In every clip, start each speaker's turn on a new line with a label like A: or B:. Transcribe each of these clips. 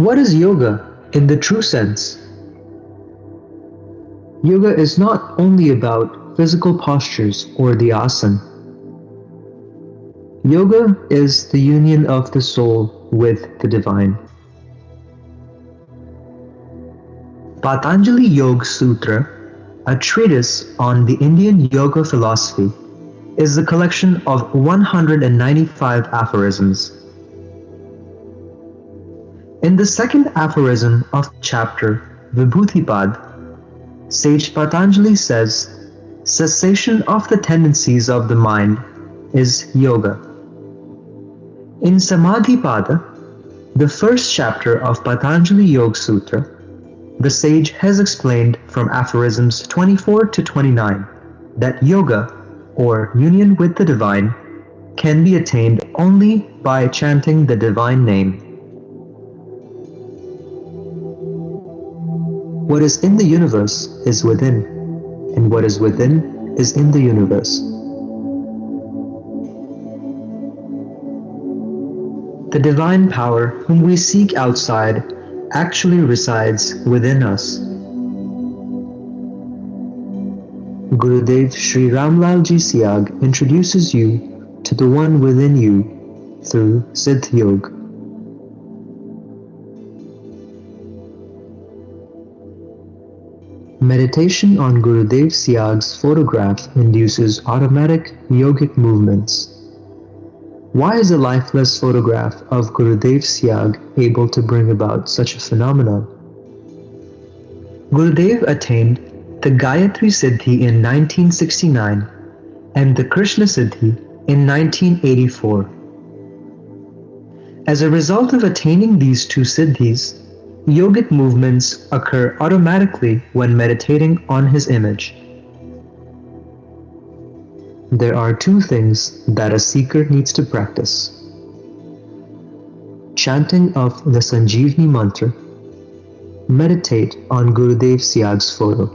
A: What is yoga in the true sense? Yoga is not only about physical postures or the asana. Yoga is the union of the soul with the divine. Patanjali Yoga Sutra, a treatise on the Indian yoga philosophy, is the collection of 195 aphorisms. In the second aphorism of chapter Vibhutipad, sage Patanjali says, cessation of the tendencies of the mind is yoga. In Samadhipada, the first chapter of Patanjali Yoga Sutra, the sage has explained from aphorisms 24 to 29 that yoga, or union with the divine, can be attained only by chanting the divine name. What is in the universe is within, and what is within is in the universe. The divine power whom we seek outside actually resides within us. Gurudev Sri Ramlalji Siyag introduces you to the one within you through Siddha Yoga. Meditation on Gurudev Siyag's photograph induces automatic yogic movements. Why is a lifeless photograph of Gurudev Siyag able to bring about such a phenomenon? Gurudev attained the Gayatri Siddhi in 1969 and the Krishna Siddhi in 1984. As a result of attaining these two siddhis, yogic movements occur automatically when meditating on his image. There are two things that a seeker needs to practice: chanting of the Sanjeevani mantra, meditate on Gurudev Siyag's photo.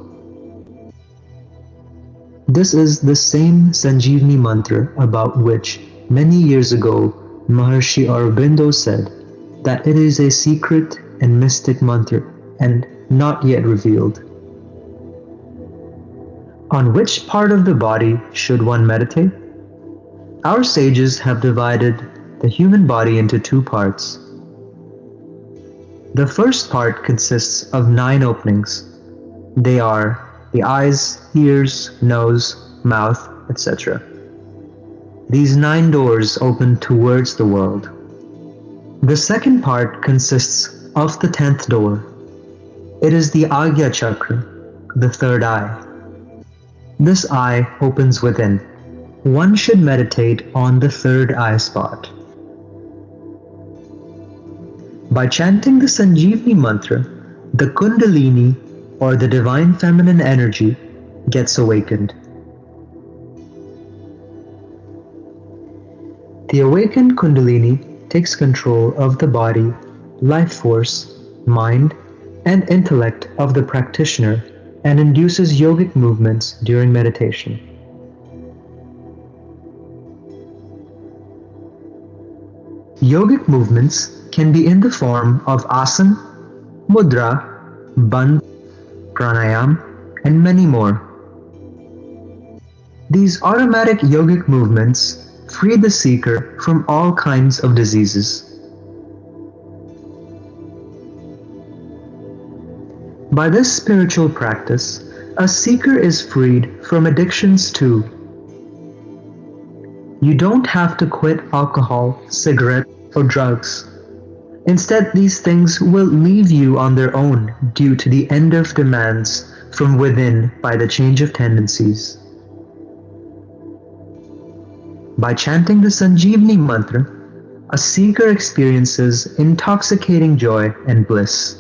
A: This is the same Sanjeevani mantra about which many years ago Maharshi Aurobindo said that it is a secret and mystic mantra and not yet revealed. On which part of the body should one meditate? Our sages have divided the human body into two parts. The first part consists of 9 openings. They are the eyes, ears, nose, mouth, etc. These 9 doors open towards the world. The second part consists of the 10th door. It is the Agya Chakra, the third eye. This eye opens within. One should meditate on the third eye spot. By chanting the Sanjeevani mantra, the Kundalini, or the divine feminine energy, gets awakened. The awakened Kundalini takes control of the body, life force, mind, and intellect of the practitioner and induces yogic movements during meditation. Yogic movements can be in the form of asana, mudra, bandh, pranayam, and many more. These automatic yogic movements free the seeker from all kinds of diseases. By this spiritual practice, a seeker is freed from addictions too. You don't have to quit alcohol, cigarettes, or drugs. Instead, these things will leave you on their own due to the end of demands from within by the change of tendencies. By chanting the Sanjeevani mantra, a seeker experiences intoxicating joy and bliss.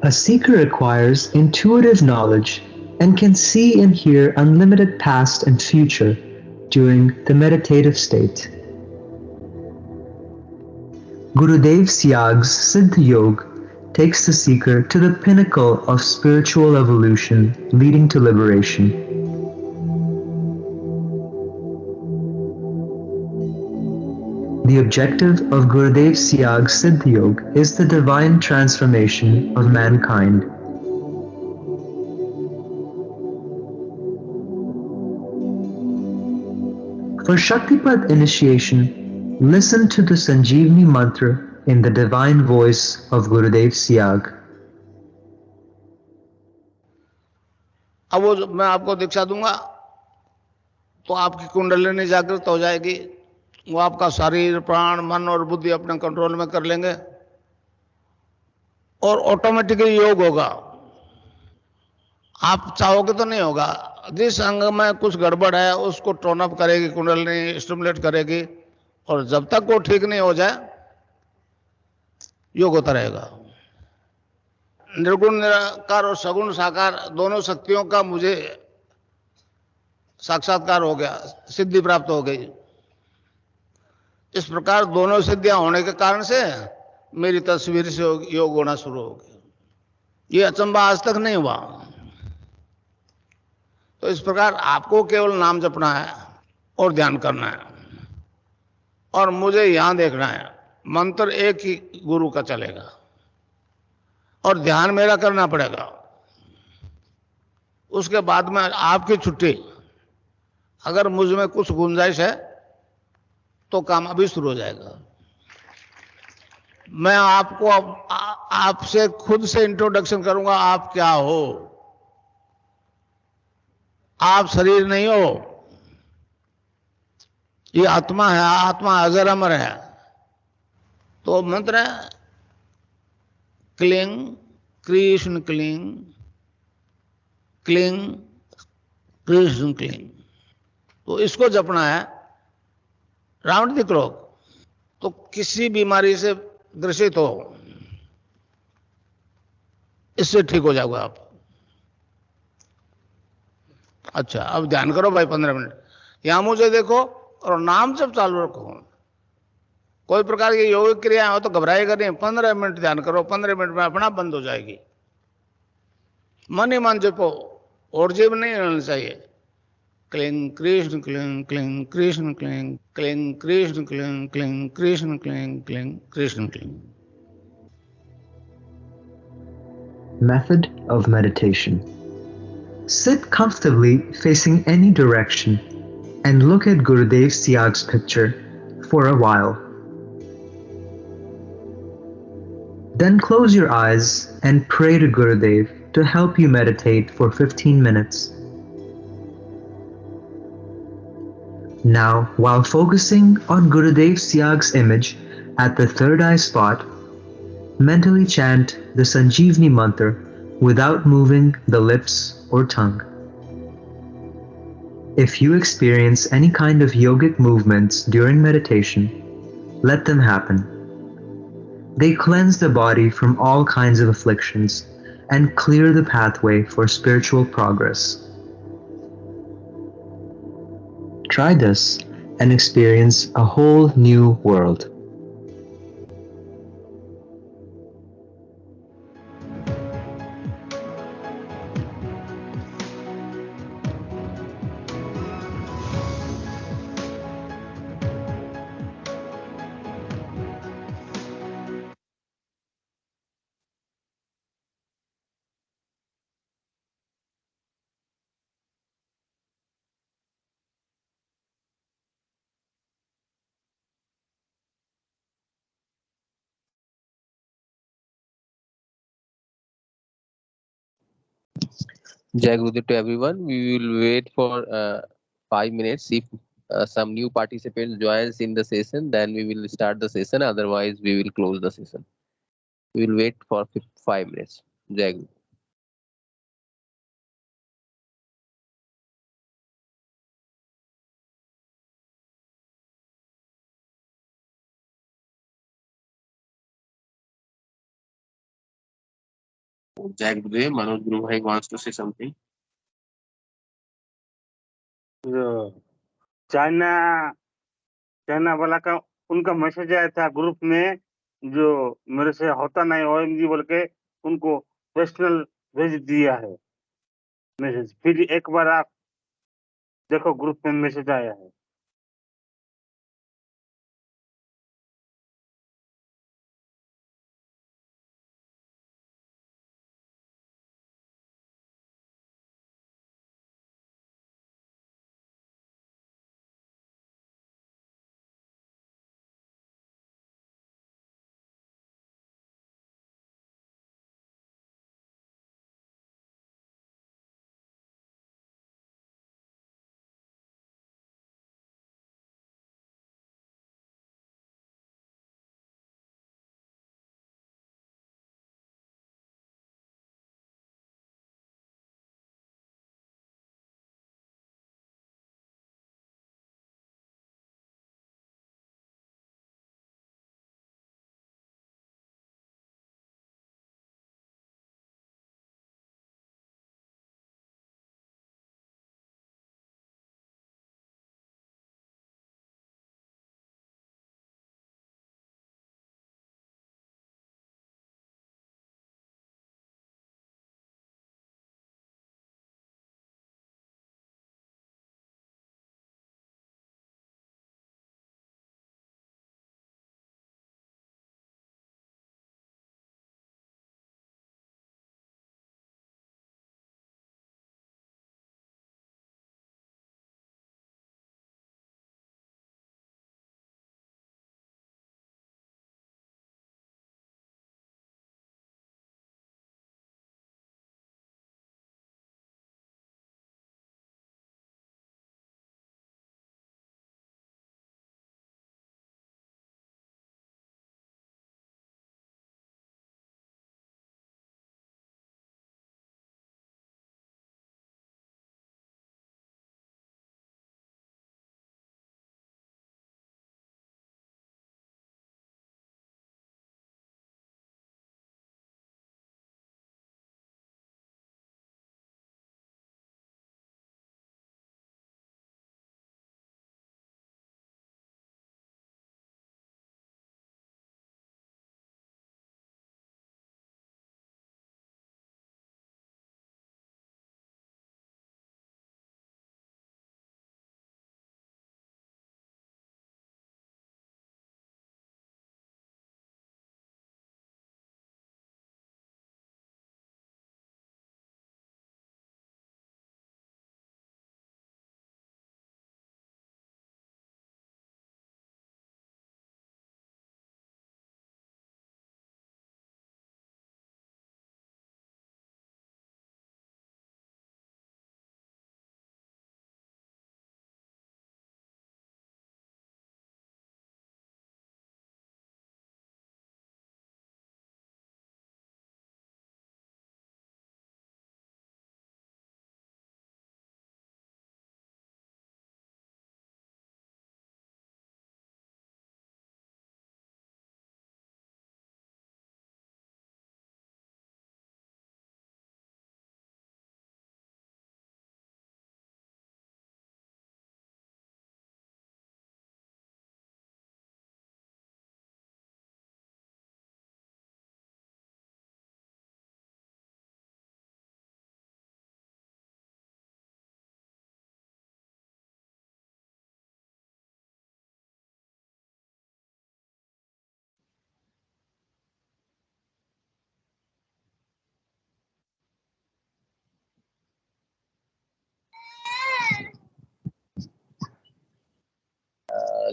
A: A seeker acquires intuitive knowledge and can see and hear unlimited past and future during the meditative state. Gurudev Siyag's Siddha Yoga takes the seeker to the pinnacle of spiritual evolution leading to liberation. the objective of Gurudev Siyag's Siddha Yoga is the divine transformation of mankind. For Shaktipat initiation, listen to the Sanjeevani mantra in the divine voice of Gurudev Siyag.
B: अब वो मैं आपको दीक्षा दूंगा तो आपकी कुंडलिनी जागृत हो जाएगी, वो आपका शरीर, प्राण, मन और बुद्धि अपने कंट्रोल में कर लेंगे और ऑटोमेटिकली योग होगा। आप चाहोगे तो नहीं होगा। जिस अंग में कुछ गड़बड़ है उसको टोन अप करेगी कुंडलिनी, स्टिमुलेट करेगी, और जब तक वो ठीक नहीं हो जाए योग होता रहेगा। निर्गुण निराकार और सगुण साकार दोनों शक्तियों का मुझे साक्षात्कार हो गया, सिद्धि प्राप्त हो गई। इस प्रकार दोनों सिद्धियां होने के कारण से मेरी तस्वीर से योग होना शुरू हो गया। ये अचंबा आज तक नहीं हुआ। तो इस प्रकार आपको केवल नाम जपना है और ध्यान करना है, और मुझे यहां देखना है। मंत्र एक ही गुरु का चलेगा और ध्यान मेरा करना पड़ेगा। उसके बाद में आपकी छुट्टी। अगर मुझ में कुछ गुंजाइश है तो काम अभी शुरू हो जाएगा। मैं आपको आपसे खुद से इंट्रोडक्शन करूंगा। आप क्या हो? आप शरीर नहीं हो, ये आत्मा है। आत्मा अजर अमर है। तो मंत्र है cling Krishna cling, cling Krishna cling. तो इसको जपना है राउंड द क्लॉक। तो किसी बीमारी से ग्रसित हो, इससे ठीक हो जाओगे आप। अच्छा, अब ध्यान करो भाई 15 मिनट। यहां मुझे देखो और नाम जब चालू रखो। कोई प्रकार की योगिक क्रिया हो तो घबराएगा नहीं। 15 मिनट ध्यान करो, 15 मिनट में अपना बंद हो जाएगी। मन ही मन जपो, और जीव नहीं रहना चाहिए। Cling Krishna cling, cling Krishna cling, cling Krishna cling, cling Krishna cling, cling Krishna cling.
A: Method of meditation. Sit comfortably facing any direction and look at Gurudev Siyag's picture for a while. Then close your eyes and pray to Gurudev to help you meditate for 15 minutes. Now, while focusing on Gurudev Siyag's image at the third eye spot, mentally chant the Sanjeevani mantra without moving the lips or tongue. If you experience any kind of yogic movements during meditation, let them happen. They cleanse the body from all kinds of afflictions and clear the pathway for spiritual progress. Try this and experience a whole new world.
C: Jai Gurudev to everyone. We will wait for 5 minutes. If some new participants joins in the session, then we will start the session. Otherwise, we will close the session. We will wait for 5 minutes. Jai Guru. Jai Gurudev. Manoj Guru Bhai wants to say something.
D: China China वाला का उनका message आया था group में, जो मेरे से होता नहीं ओएमजी बोल के उनको पर्सनल भेज दिया है मैसेज। फिर एक बार आप देखो ग्रुप में मैसेज आया है।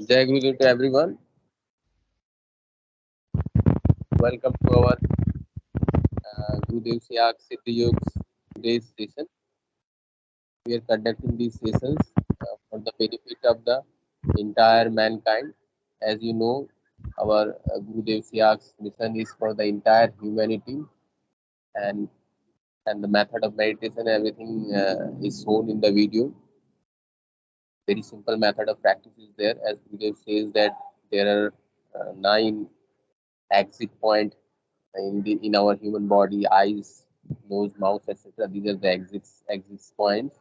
C: Jai Gurudev to everyone. Welcome to our Gurudev Siyag Siddha today's session. We are conducting these sessions for the benefit of the entire mankind. As you know, our Gurudev Siyag's mission is for the entire humanity, and the method of meditation, everything is shown in the video. Very simple method of practice is there. As Gurudev says that there are 9 exit point in our human body: eyes, nose, mouth, etc. These are the exit points,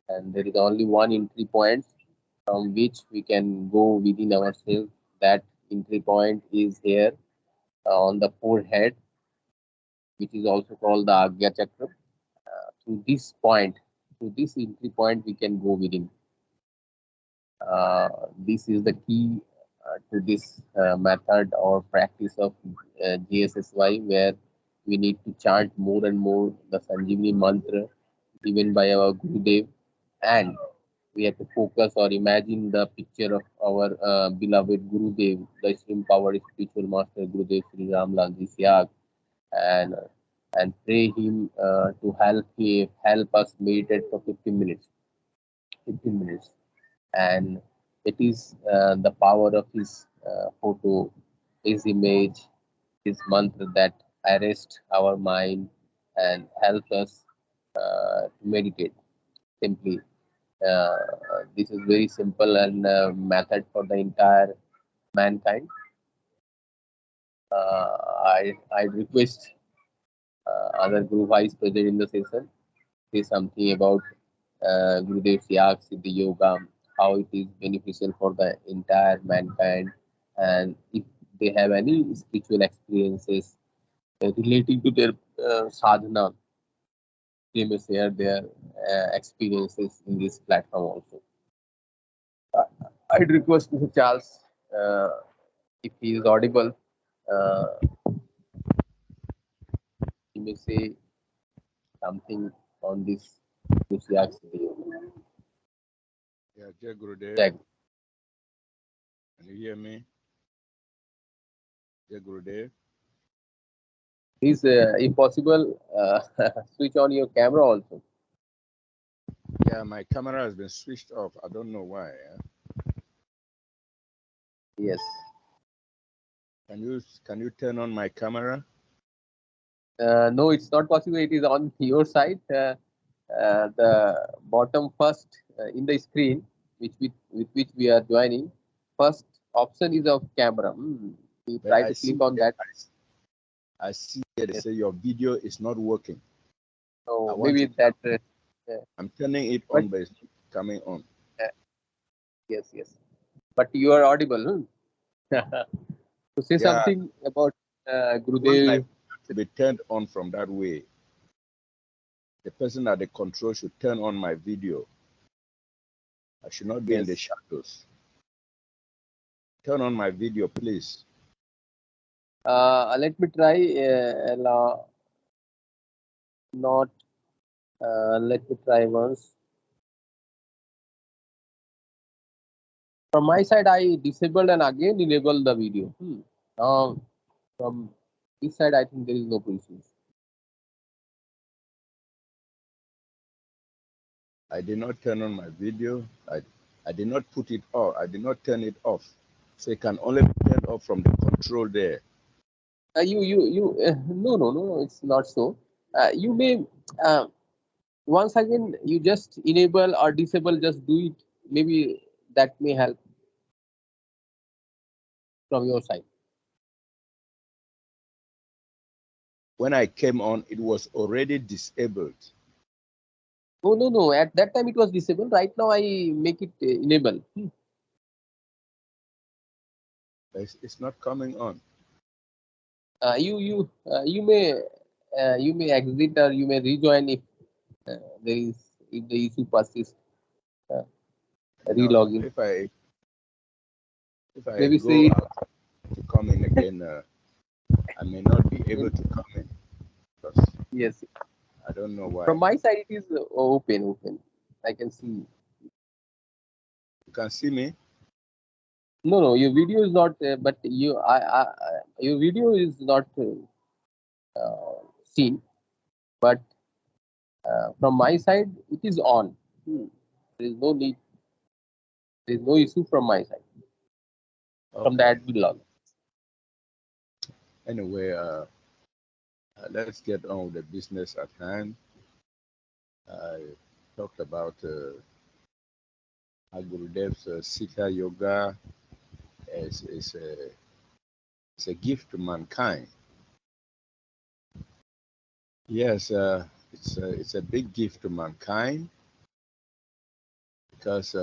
C: and there is only one entry point from which we can go within ourselves. That entry point is here on the forehead, which is also called the Agya Chakra. Through this point, through this entry point, we can go within. This is the key to this method or practice of GSSY, where we need to chant more and more the Sanjeevani mantra given by our Gurudev, and we have to focus or imagine the picture of our beloved Gurudev, the extreme power spiritual master Gurudev Sri Ram Lalji Siyag, and pray him to help us meditate for 15 minutes. 15 minutes. And it is the power of his photo, his image, his mantra that arrest our mind and help us to meditate simply. This is very simple and method for the entire mankind. I request other group vice present in the session say something about Gurudev Siyag Siddha Yoga, how it is beneficial for the entire mankind, and if they have any spiritual experiences relating to their sadhana, they may share their experiences in this platform also. I'd request Mr. Charles, if he is audible, uh, he may say something on this Siyag Siddha Yoga.
E: Yeah, Jai Gurudev.
C: Jack.
E: Can you hear me? Jai Gurudev.
C: Please, if possible, switch on your camera also.
E: Yeah, my camera has been switched off. I don't know why.
C: Yes.
E: Can you turn on my camera?
C: No, it's not possible. It is on your side. The bottom first in the screen, with which we are joining, first option is of camera. You
E: But
C: try
E: I
C: to
E: see
C: click on that.
E: I see they say your video is not working.
C: So maybe that.
E: I'm turning it on, but it's not coming on.
C: Yes, yes. But you are audible. To say something about Gurudev.
E: To be turned on from that way. The person at the control should turn on my video. I should not be in the shadows. Turn on my video, please.
C: Let me try. Let me try once. From my side, I disabled and again enabled the video. Now, from this side, I think there is no issues.
E: I did not turn on my video. I did not put it off. I did not turn it off. So it can only be turned off from the control there.
C: No, it's not so. You may, once again, you just enable or disable, just do it. Maybe that may help from your side.
E: When I came on, it was already disabled.
C: No. At that time, it was disabled. Right now, I make it enable.
E: It's not coming on.
C: You may exit or you may rejoin if if the issue persists. Relogin.
E: If I
C: maybe
E: go
C: say
E: out to come in again, I may not be able to come in.
C: Yes.
E: I don't know why.
C: From my side, it is open. I can see.
E: You can see me?
C: No, your video is not, but your video is not seen, but from my side, it is on. There is no need, there is no issue from my side, from the
E: Okay.
C: admin log.
E: Anyway, let's get on with the business at hand. I talked about Gurudev's Siddha Yoga is a gift to mankind. Yes, it's a big gift to mankind because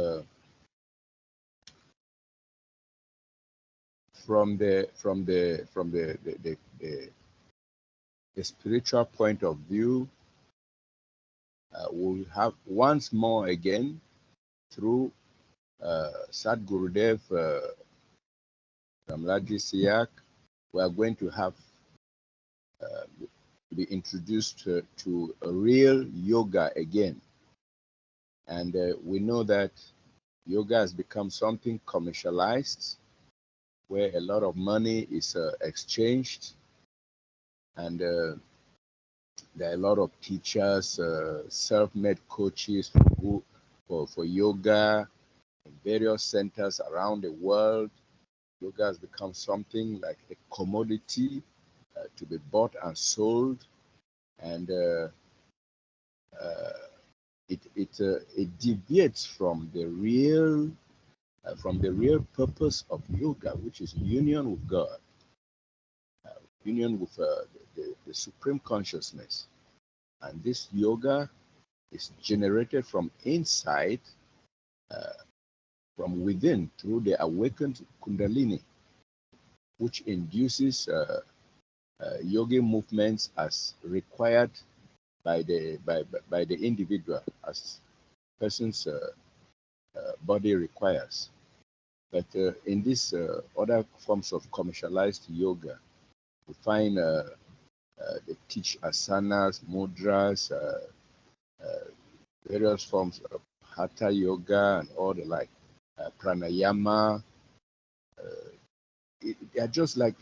E: from the spiritual point of view, we'll have once more again through Sat Gurudev Ramlaji Siyag, we are going to have be introduced to a real yoga again. And we know that yoga has become something commercialized, where a lot of money is exchanged, and there are a lot of teachers, self-made coaches for yoga in various centers around the world. Yoga has become something like a commodity to be bought and sold, and it deviates from the real purpose of yoga, which is union with God, union with the supreme consciousness. And this yoga is generated from inside, from within, through the awakened Kundalini, which induces yogi movements as required by the individual, as person's body requires. But in these other forms of commercialized yoga, we find they teach asanas, mudras, various forms of hatha yoga and all the like, pranayama. They are just like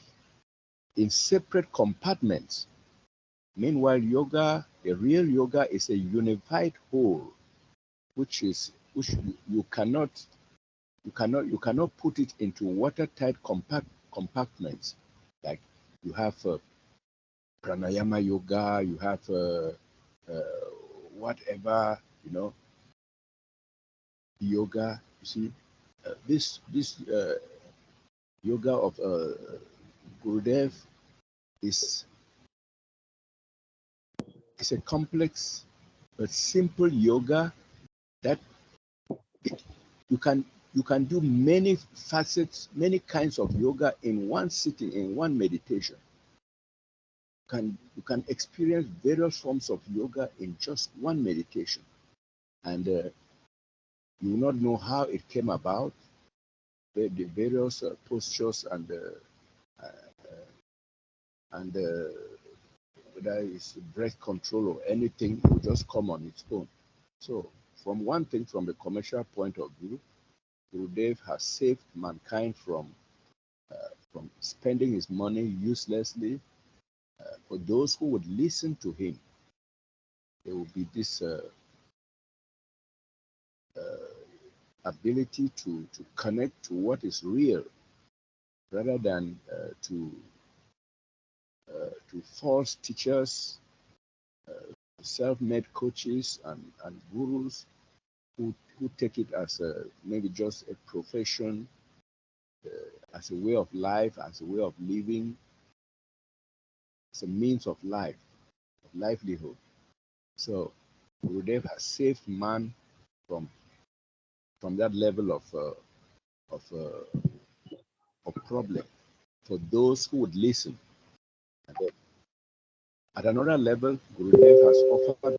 E: in separate compartments. Meanwhile, yoga, the real yoga, is a unified whole, which you cannot put it into watertight compartments. Like you have pranayama yoga, you have whatever, yoga. You see, this yoga of Gurudev is a complex but simple yoga that you can do many facets, many kinds of yoga in one sitting, in one meditation. You can experience various forms of yoga in just one meditation, and you will not know how it came about, the various postures and whether it's breath control or anything, it will just come on its own. So, from one thing, from the commercial point of view, Gurudev has saved mankind from spending his money uselessly. For those who would listen to him, there will be this ability to connect to what is real, rather than to false teachers, self-made coaches and gurus who take it as maybe just a profession, as a way of life, as a way of living, as a means of life, of livelihood. So Gurudev has saved man from that level of problem for those who would listen. And then at another level, Gurudev has offered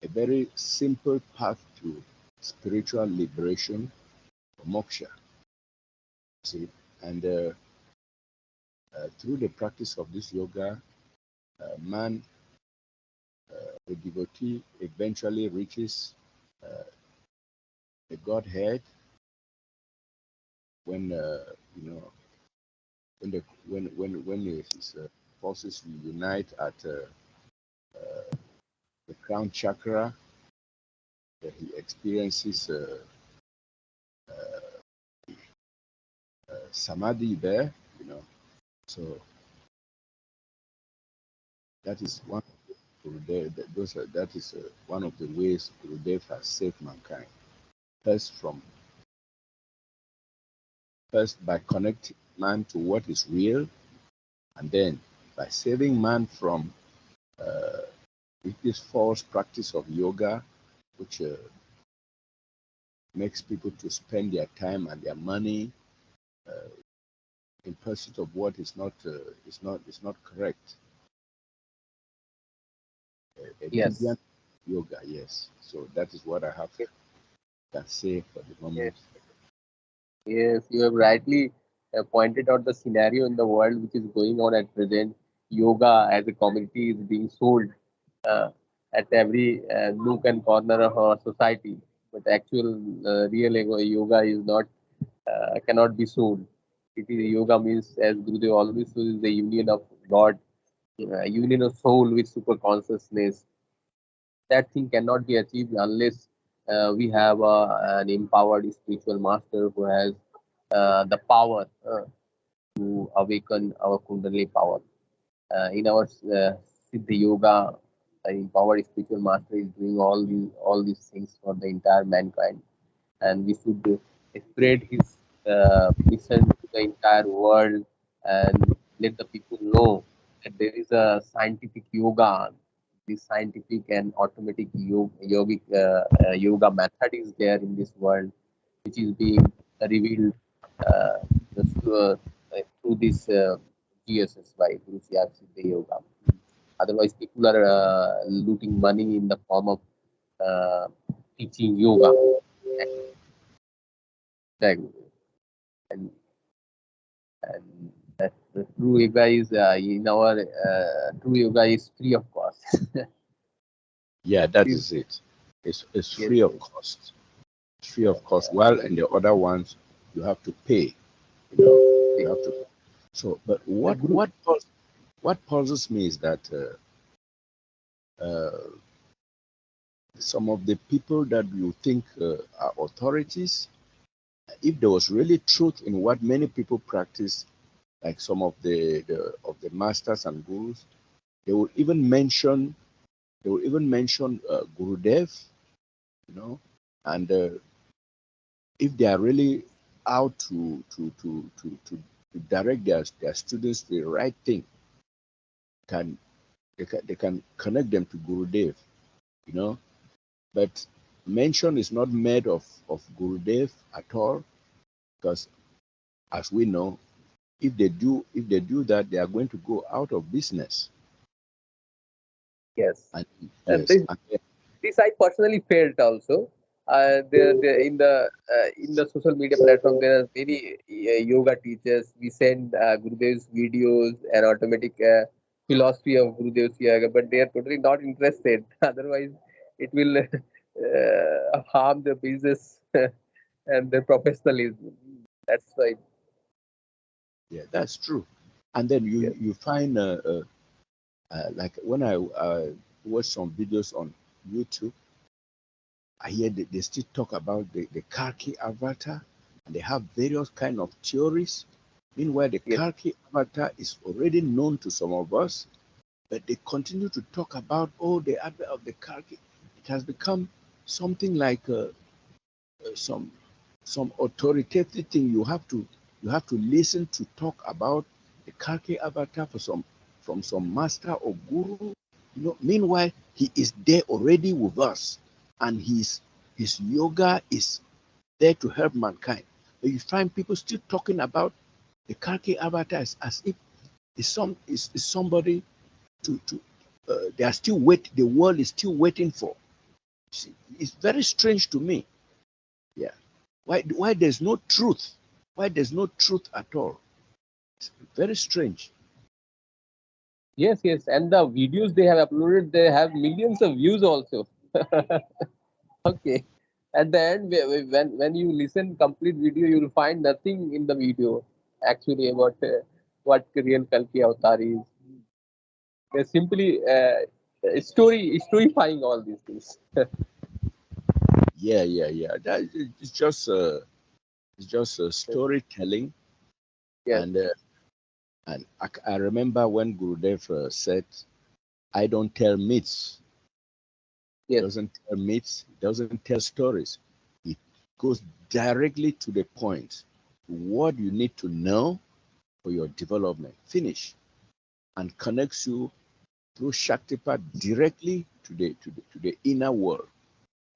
E: a very simple path to spiritual liberation, moksha. See, and through the practice of this yoga, man, the devotee, eventually reaches the Godhead, when you know, when his forces unite at the crown chakra, he experiences samadhi there, you know. So that is one. Gurudev, that is one of the ways Gurudev has saved mankind. First by connecting man to what is real, and then by saving man from this false practice of yoga, which makes people to spend their time and their money in pursuit of what is not correct.
C: Yes.
E: Deviant yoga, yes. So that is what I have to say for the moment.
C: Yes, you have rightly pointed out the scenario in the world which is going on at present. Yoga as a commodity is being sold uh, at every nook and corner of our society. But actual real yoga is not cannot be sold. It is yoga means, as Gurudev always says, is the union of God, union of soul with super consciousness. That thing cannot be achieved unless we have an empowered spiritual master who has the power to awaken our Kundalini power. In our Siddha Yoga, the empowered spiritual master is doing all these things for the entire mankind, and we should spread his mission to the entire world and let the people know that there is a scientific yoga. This scientific and automatic yogic yoga method is there in this world, which is being revealed uh, through this GSSY, Guru Siyag Siddha Yoga. Otherwise, people are looting money in the form of uh, teaching yoga. Exactly. And and that the true yoga is in our true yoga is free of cost.
E: Yeah, that
C: Yes,
E: is it. It's
C: yes,
E: free of cost. Free of cost. While in the other ones you have to pay. You know, you have to. So, but
C: Guru,
E: what puzzles me is that some of the people that you think are authorities, if there was really truth in what many people practice, like some of the masters and gurus, they will even mention Gurudev, you know, and if they are really out to direct their students to the right thing, can they can connect them to Gurudev, you know. But mention is not made of Gurudev at all, because as we know, if they do that, they are going to go out of business.
C: yes.
E: And
C: And
E: yes, and
C: this I personally felt also. In the social media platform, there are many yoga teachers. We send Gurudev's videos and automatic philosophy of Gurudev's yoga, but they are totally not interested. Otherwise, it will harm the business and the professionalism. That's why.
E: yeah, that's true. And then
C: Yes,
E: you find like when I watch some videos on YouTube, I hear they still talk about the Karki avatar, and they have various kind of theories. Meanwhile, the
C: yes,
E: Karki avatar is already known to some of us, but they continue to talk about, oh, the advent of the Karki. It has become something like some authoritative thing. You have to listen to talk about the Karki avatar from some master or guru. Meanwhile, he is there already with us, and his yoga is there to help mankind. But you find people still talking about the Karki avatar as if it's somebody to they are still wait. The world is still waiting for. See, it's very strange to me. Yeah, why there's no truth? Why there's no truth at all? It's very strange.
C: yes, yes. And the videos they have uploaded, they have millions of views also. Okay. At the end, when you listen complete video, you will find nothing in the video actually about what real Kalki Avatar is. They're simply storyifying all these things.
E: Yeah. That it's just storytelling,
C: Yes,
E: and I remember when Gurudev said, "I don't tell myths."
C: yes,
E: Doesn't tell myths. Doesn't tell stories. It goes directly to the point. What you need to know for your development. Finish, and connects you through Shaktipat directly to the inner world,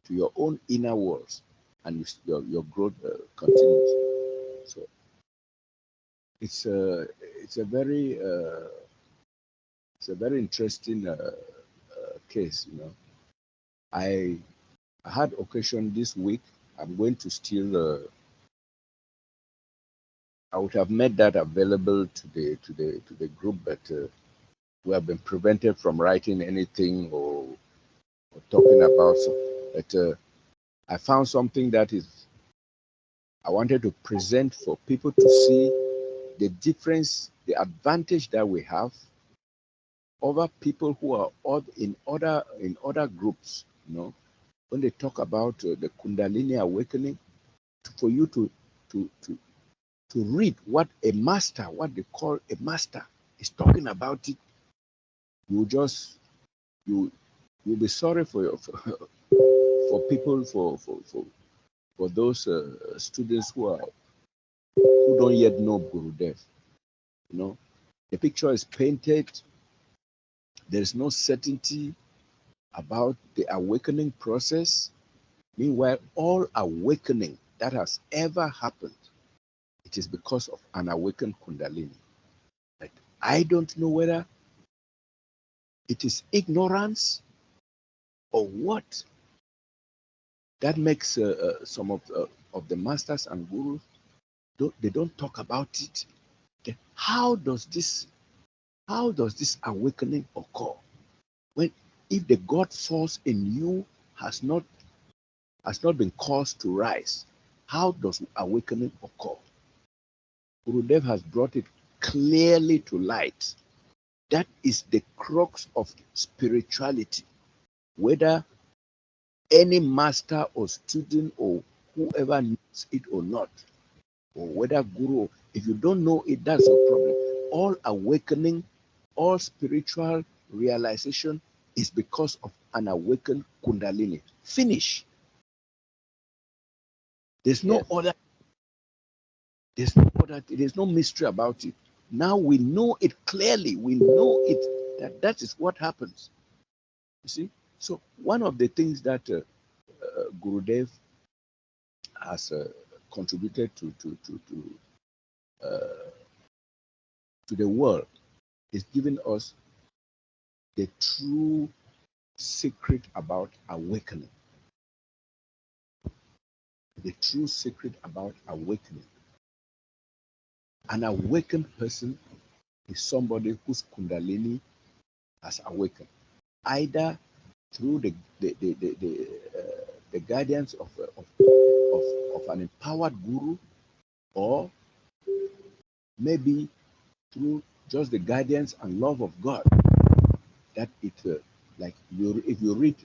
E: to your own inner worlds, and your growth continues. So it's a very interesting case. You know, I had occasion this week. I'm going to still. I would have made that available to the group, but we have been prevented from writing anything or talking about. So, but I found something that is I wanted to present for people to see the difference, the advantage that we have over people who are in other groups. You know, when they talk about the Kundalini awakening, for you to read what a master, what they call a master, is talking about it, you just you you'll be sorry for people for those students who don't yet know Gurudev. You know, the picture is painted. There is no certainty about the awakening process. Meanwhile, all awakening that has ever happened, it is because of an awakened Kundalini. But I don't know whether it is ignorance or what that makes some of the masters and gurus they don't talk about it. Then how does this awakening occur when if the God force in you has not been caused to rise? How does awakening occur? Gurudev has brought it clearly to light. That is the crux of spirituality. Whether any master or student or whoever knows it or not, or whether guru, if you don't know it, that's your problem. All awakening, all spiritual realization is because of an awakened Kundalini. Finish. There's no
C: yes,
E: other, there's no mystery about it. Now we know it clearly. We know it that is what happens. You see? So one of the things that Gurudev has contributed to the world is giving us the true secret about awakening. The true secret about awakening. An awakened person is somebody whose Kundalini has awakened, either through the guidance of an empowered guru, or maybe through just the guidance and love of God. That it like if you read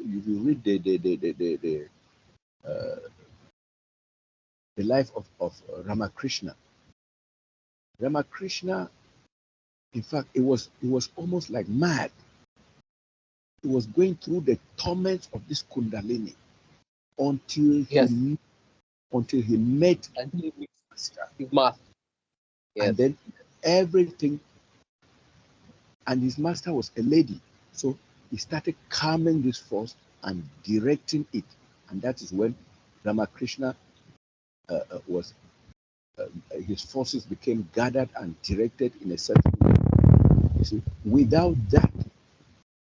E: the life of Ramakrishna. Ramakrishna, in fact, it was almost like mad. He was going through the torments of this Kundalini until
C: yes.
E: he met
C: Until he meets
E: Master.
C: his master. Yes,
E: And then everything, and his master was a lady. So he started calming this force and directing it. And that is when Ramakrishna was his forces became gathered and directed in a certain way. You see, without that,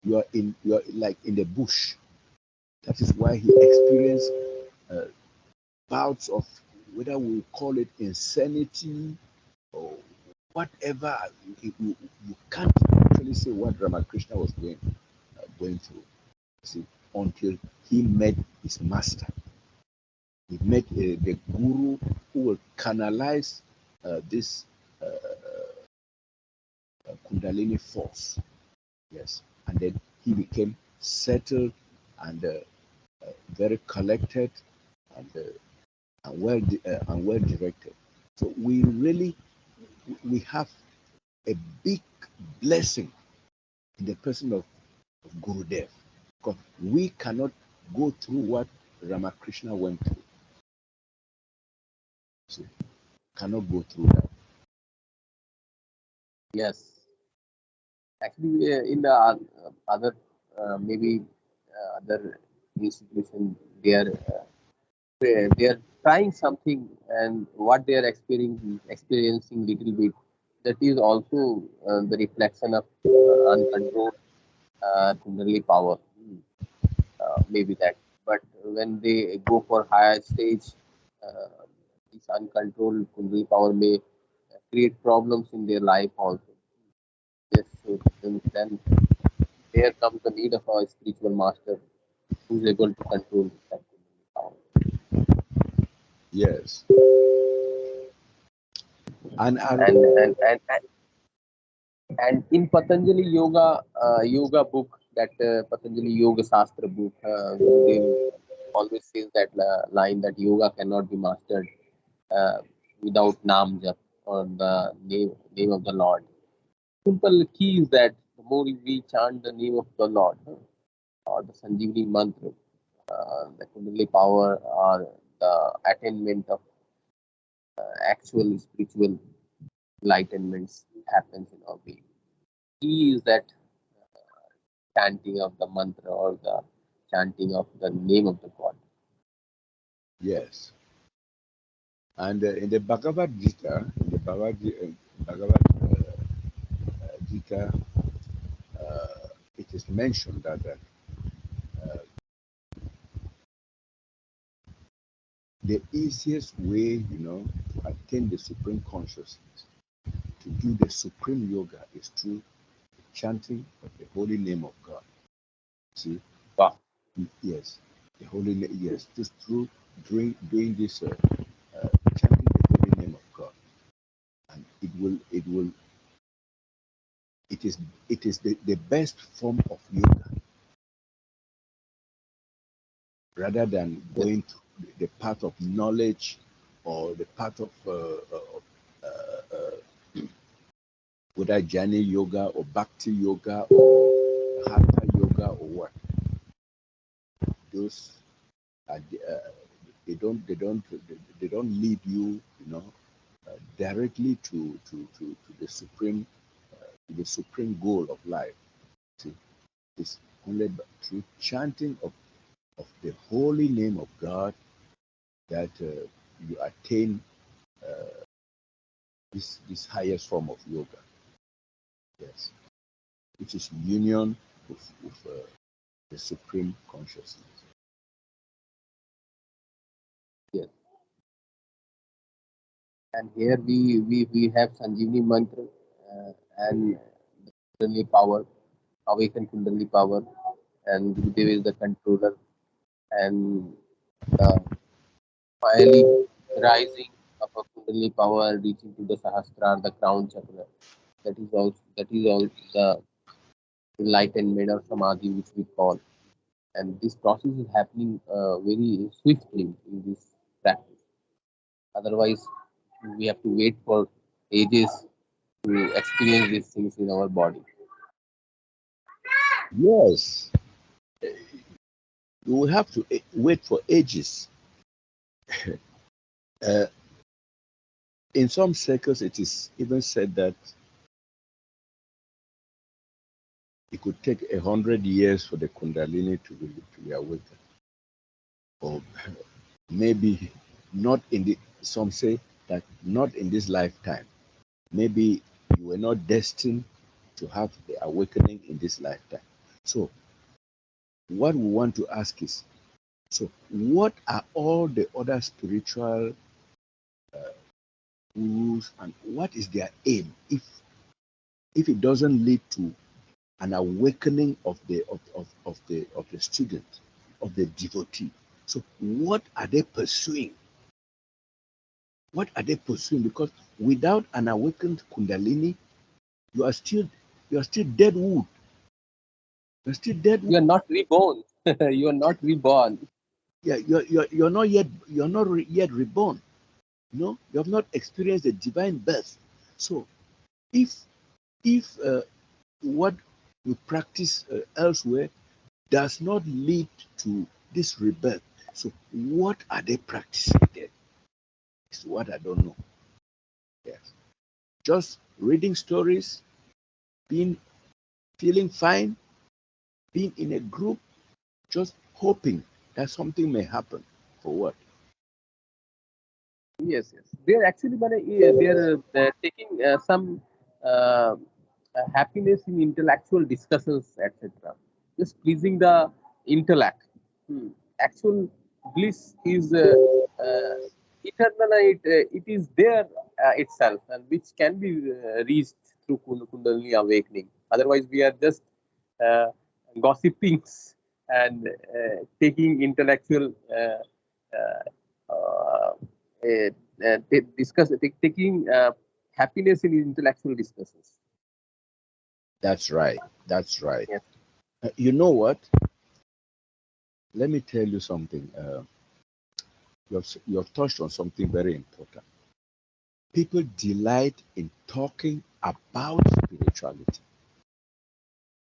E: you are like in the bush. That is why he experienced uh, bouts of, whether we call it insanity or whatever. You can't actually say what Ramakrishna was going through. See, until he met his master. He met the guru who will canalize this Kundalini force. Yes, and then he became settled and very collected and well directed. So we have a big blessing in the person of Gurudev, because we cannot go through what Ramakrishna went through. So cannot go through that.
C: Yes. Actually, in the other maybe other institution, they are trying something, and what they are experiencing little bit, that is also the reflection of uncontrolled Kundalini power. Maybe that. But when they go for higher stage, this uncontrolled Kundalini power may create problems in their life also. Yes, so then there comes the need of a spiritual master who is able to control that Kundalini power.
E: Yes. And
C: And in Patanjali yoga book, that Patanjali Yoga Shastra book, Gurudev always says that line that yoga cannot be mastered uh, without Nam Jap, or the name of the Lord. Simple key is that the more we chant the name of the Lord, or the Sanjeevani mantra, the Kundalini power, or the attainment of actual spiritual enlightenments happens in our being. Key is that chanting of the mantra, or the chanting of the name of the God.
E: yes. And in the Bhagavad Gita, Bhagavad Gita, it is mentioned that the easiest way, to attain the supreme consciousness, to do the supreme yoga, is through chanting of the holy name of God. See?
C: Wow.
E: Yes. The holy name, yes. Just through doing this, chanting the holy name of God. And it is the best form of yoga, rather than going to the path of knowledge, or the path of whether jnana yoga or bhakti yoga or hatha yoga or what. Those are they don't lead you, directly to the supreme goal of life. See, it's only through chanting of the holy name of God that you attain this highest form of yoga. Yes, which is union with the supreme consciousness.
C: Yes. And here we have Sanjeevani mantra, and Kundalini power, awakened Kundalini power, and Gurudev is the controller, and the finally rising of a Kundalini power reaching to the Sahasrara, the crown chakra. That is all the enlightenment or samadhi which we call. And this process is happening very swiftly in this practice. Otherwise, we have to wait for ages to experience these things in our body.
E: Yes, you will have to wait for ages. In some circles, it is even said that it could take 100 years for the Kundalini to be awakened, or maybe not in the. Some say that not in this lifetime. Maybe you were not destined to have the awakening in this lifetime. So, what we want to ask is, so what are all the other spiritual rules, and what is their aim if it doesn't lead to an awakening of the student, of the devotee? So what are they pursuing? What are they pursuing? Because without an awakened Kundalini, you are still dead wood. You're still dead wood.
C: You are not reborn. You are not reborn.
E: Yeah, you're not yet reborn. You have not experienced the divine birth. So if what we practice elsewhere does not lead to this rebirth, so what are they practicing there? It's what I don't know. Yes, just reading stories, feeling fine, being in a group, just hoping that something may happen. For what?
C: Yes, yes. They're actually, they're taking some happiness in intellectual discussions, etc. Just pleasing the intellect. Actual bliss is eternal. It is there itself, and which can be reached through Kundalini awakening. Otherwise, we are just uh, gossipings and taking intellectual. Uh, taking happiness in intellectual discussions.
E: That's right. That's right.
C: Yes.
E: You know what? Let me tell you something. You have touched on something very important. People delight in talking about spirituality.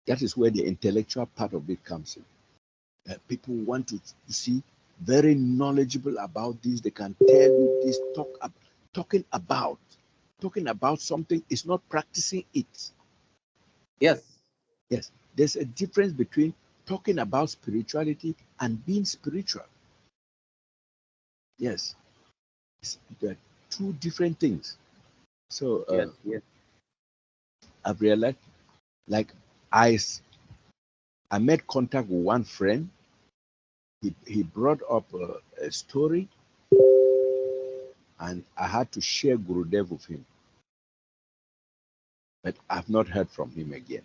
E: That is where the intellectual part of it comes in. People want to see very knowledgeable about this. They can tell you this. Talking about something is not practicing it.
C: Yes.
E: Yes, there's a difference between talking about spirituality and being spiritual. Yes, they're two different things. So
C: Yes. Yes.
E: I've realized, like I made contact with one friend. He brought up a story, and I had to share Gurudev with him. But I've not heard from him again.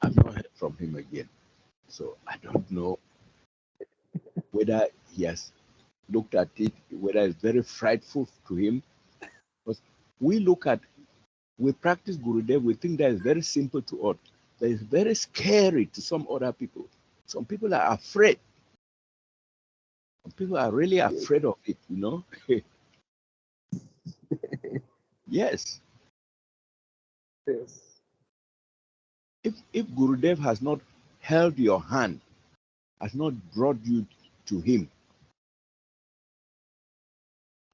E: I've not heard from him again. So I don't know whether he has looked at it, whether it's very frightful to him. Because we practice Gurudev, we think that is very simple to us. That is very scary to some other people. Some people are afraid. Some people are really afraid of it, Yes.
C: Yes.
E: If Gurudev has not held your hand, has not brought you to him,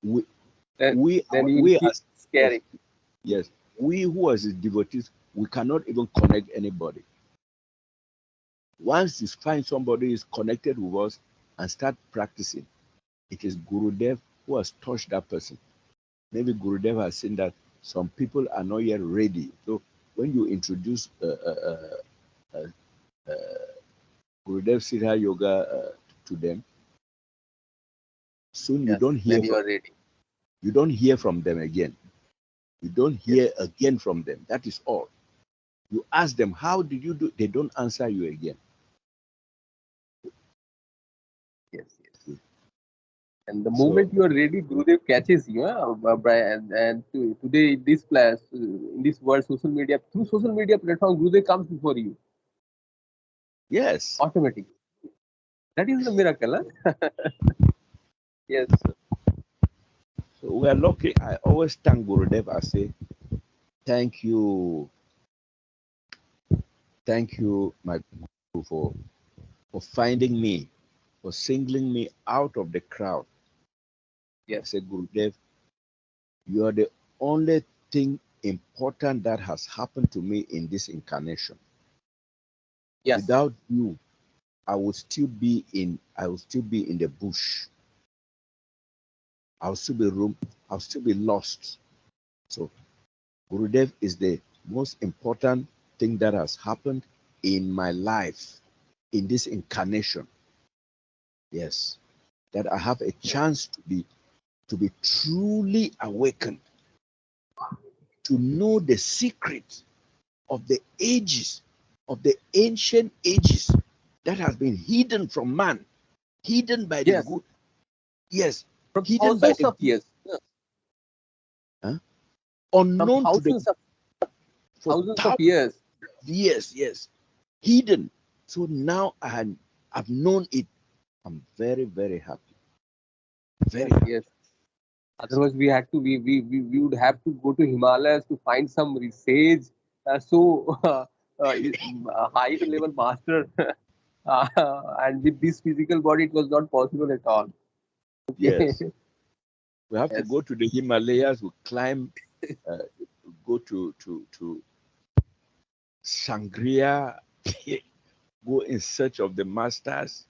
E: we
C: Then you will
E: we
C: feel
E: as
C: scary.
E: yes, we who as his devotees, we cannot even connect anybody. Once you find somebody is connected with us and start practicing, it is Gurudev who has touched that person. Maybe Gurudev has seen that some people are not yet ready. So when you introduce Gurudev Siddha Yoga to them, soon
C: Yes. Then you are ready.
E: you don't hear from them again. You don't hear again from them. That is all. You ask them, how did you do? They don't answer you again.
C: Yes. Yes. And the
E: So
C: moment you are ready, Gurudev catches you. And today, in this class, in this world, social media, through social media platform, Gurudev comes before you.
E: yes.
C: Automatic. That is the miracle. Huh? Yes.
E: So we are lucky. I always thank Gurudev. I say, thank you, my Guru, for finding me, for singling me out of the crowd.
C: Yes.
E: I said, Gurudev, you are the only thing important that has happened to me in this incarnation.
C: Yes.
E: Without you, I would still be in the bush. I'll still be lost. So Gurudev is the most important thing that has happened in my life, in this incarnation. Yes. That I have a chance to be truly awakened, to know the secret of the ages, of the ancient ages, that has been hidden from man, hidden by the
C: Yes.
E: good. Yes,
C: From
E: hidden by
C: thousands
E: the
C: of years. Yeah. From
E: unknown to the
C: thousands of
E: for
C: thousands of
E: thousands
C: years.
E: of years. Yes, hidden. So now I've known it. I'm very, very happy. Very
C: Yes,
E: happy.
C: yes. Otherwise, we would have to go to Himalayas to find some sage, so high level master, and with this physical body, it was not possible at all. Okay.
E: Yes, we have to
C: Yes,
E: go to the Himalayas. We climb, go to Sangria, go in search of the masters.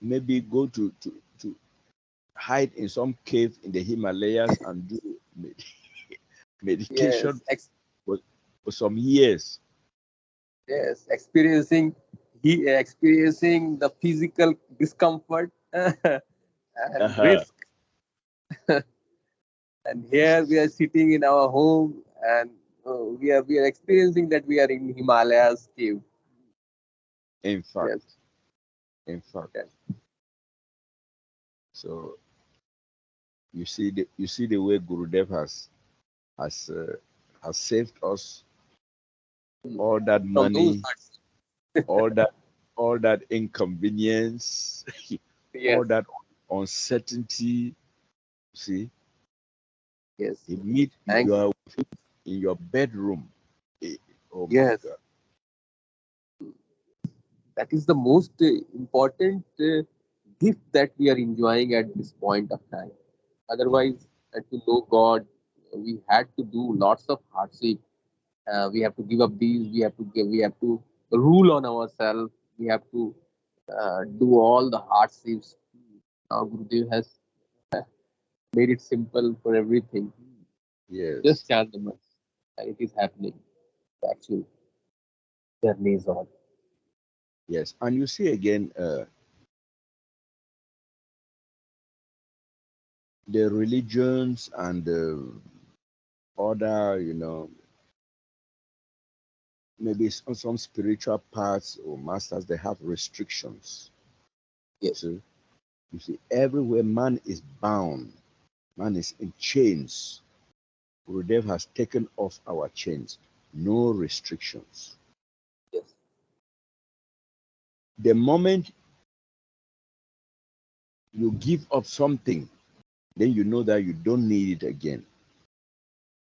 E: Maybe go to hide in some cave in the Himalayas and do meditation
C: yes,
E: for some years.
C: yes. Experiencing the physical discomfort and
E: Uh-huh.
C: risk. And here we are sitting in our home, and we are experiencing that we are in Himalayas cave.
E: In fact,
C: Yes,
E: in fact.
C: yes.
E: So you see the way Gurudev has saved us all that
C: From those
E: money,
C: parts.
E: all that inconvenience, all
C: Yes,
E: that uncertainty. See,
C: yes.
E: he meet
C: Thanks.
E: you are in your bedroom. Eh, Oh my
C: Yes,
E: God.
C: that is the most important gift that we are enjoying at this point of time. Otherwise, to know God, we had to do lots of hardship. We have to give up these. We have to rule on ourselves. We have to do all the hardships. Now Gurudev has made it simple for everything.
E: Yes,
C: Just chant the mantra, and it is happening. The actual journey is on.
E: yes. And you see again, the religions and the other, maybe some spiritual paths or masters, they have restrictions.
C: Yes,
E: So you see, everywhere man is bound, man is in chains. Gurudev has taken off our chains, no restrictions.
C: yes,
E: The moment you give up something, then you know that you don't need it again.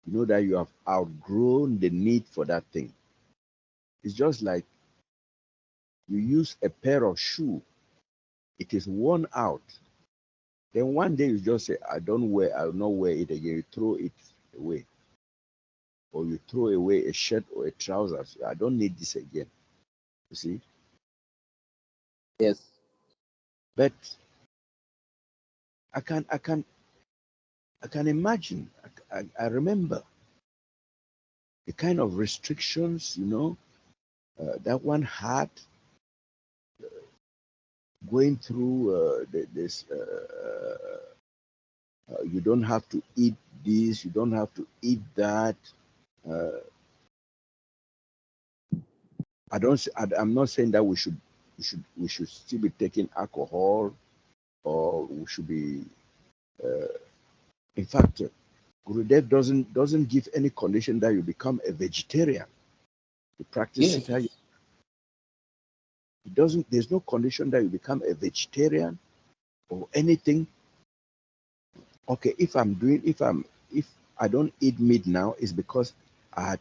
E: You know that you have outgrown the need for that thing. It's just like you use a pair of shoe, it is worn out. Then one day you just say, I'll not wear it again. You throw it away. Or you throw away a shirt or a trouser. So I don't need this again. You see?
C: yes,
E: But I can I can I can imagine. I remember the kind of restrictions, that one had going through this. You don't have to eat this. You don't have to eat that. Uh, I'm not saying that we should still be taking alcohol, or we should be. In fact, Gurudev doesn't give any condition that you become a vegetarian. You practice
C: yes,
E: it how you. It doesn't. There's no condition that you become a vegetarian or anything. Okay, if I don't eat meat now, it's because I had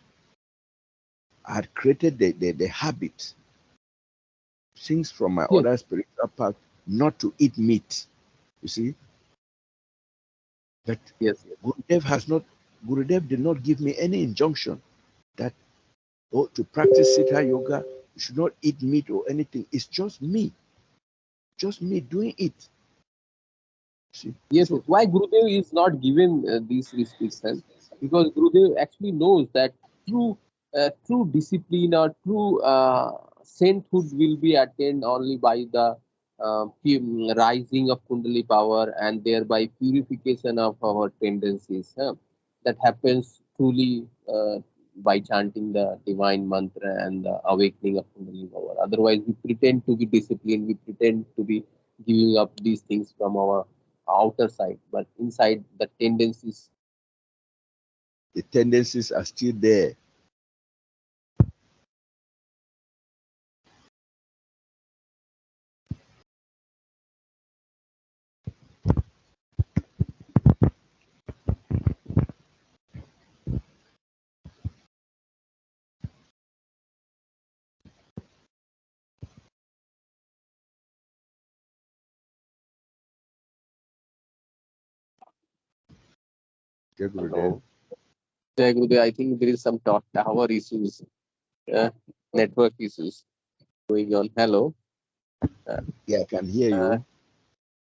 E: I had created the habit since from my
C: yes,
E: other spiritual path not to eat meat. You see, but
C: yes,
E: Gurudev has not. Gurudev did not give me any injunction that to practice Siddha yoga, you should not eat meat or anything. It's just me doing it. See,
C: yes, yes.
E: so
C: Why Gurudev is not given these restrictions? Because Gurudev actually knows that true discipline or true sainthood will be attained only by the rising of Kundali power and thereby purification of our tendencies. That happens truly by chanting the divine mantra and the awakening of Kundalini power. Otherwise, we pretend to be disciplined, we pretend to be giving up these things from our outer side, but inside
E: the tendencies are still there. Jai Gurudev.
C: Hello. Jai Gurudev, I think there is some tower issues, network issues going on. Hello.
E: Yeah, I can hear you.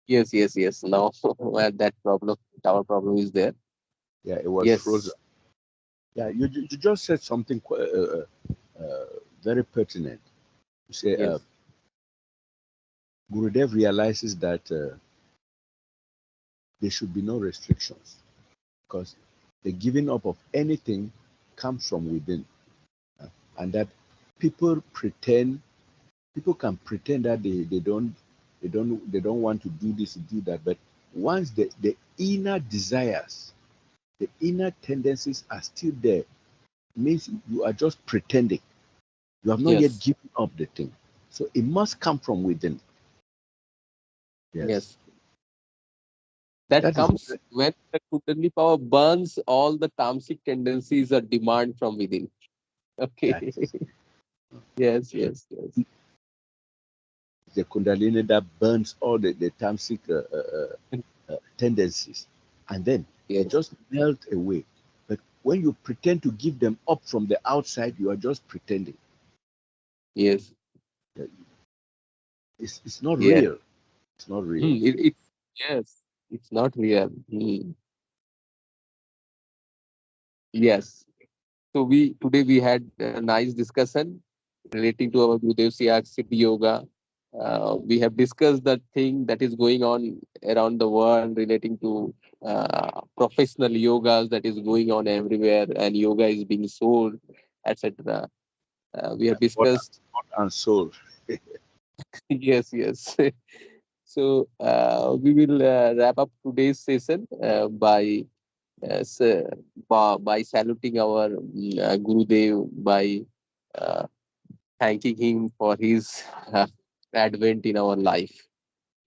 C: Yes. Now that tower problem is there.
E: Yeah, it was
C: Yes.
E: frozen. Yeah, you just said something very pertinent. You say
C: Yes.
E: Gurudev realizes that there should be no restrictions because the giving up of anything comes from within, and that people can pretend that they don't want to do this, do that, but once the inner desires, the inner tendencies are still there, means you are just pretending. You have not yet given up the thing. So it must come from within.
C: Yes. That comes when the Kundalini power burns all the tamasic tendencies or demand from within. Okay. Yes.
E: The Kundalini that burns all the tamasic tendencies, and then they just melt away. But when you pretend to give them up from the outside, you are just pretending.
C: Yes.
E: It's not real. It's not real.
C: It's not real. Yes. So today we had a nice discussion relating to our Gurudev Siyag Siddha Yoga. We have discussed the thing that is going on around the world relating to professional yogas that is going on everywhere, and yoga is being sold, etc. We have discussed
E: and soul.
C: yes. So we will wrap up today's session by saluting our Gurudev, by uh, thanking him for his advent in our life.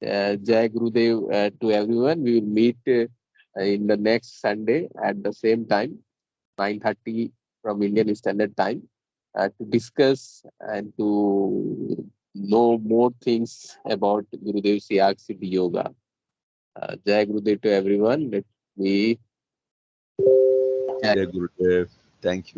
C: Jai Gurudev to everyone. We will meet in the next Sunday at the same time, 9:30 from Indian Standard Time, to discuss and to know more things about Gurudev Siyag Siddhi Yoga. Jai Gurudev to everyone. Let me.
E: Jai Gurudev. Thank you.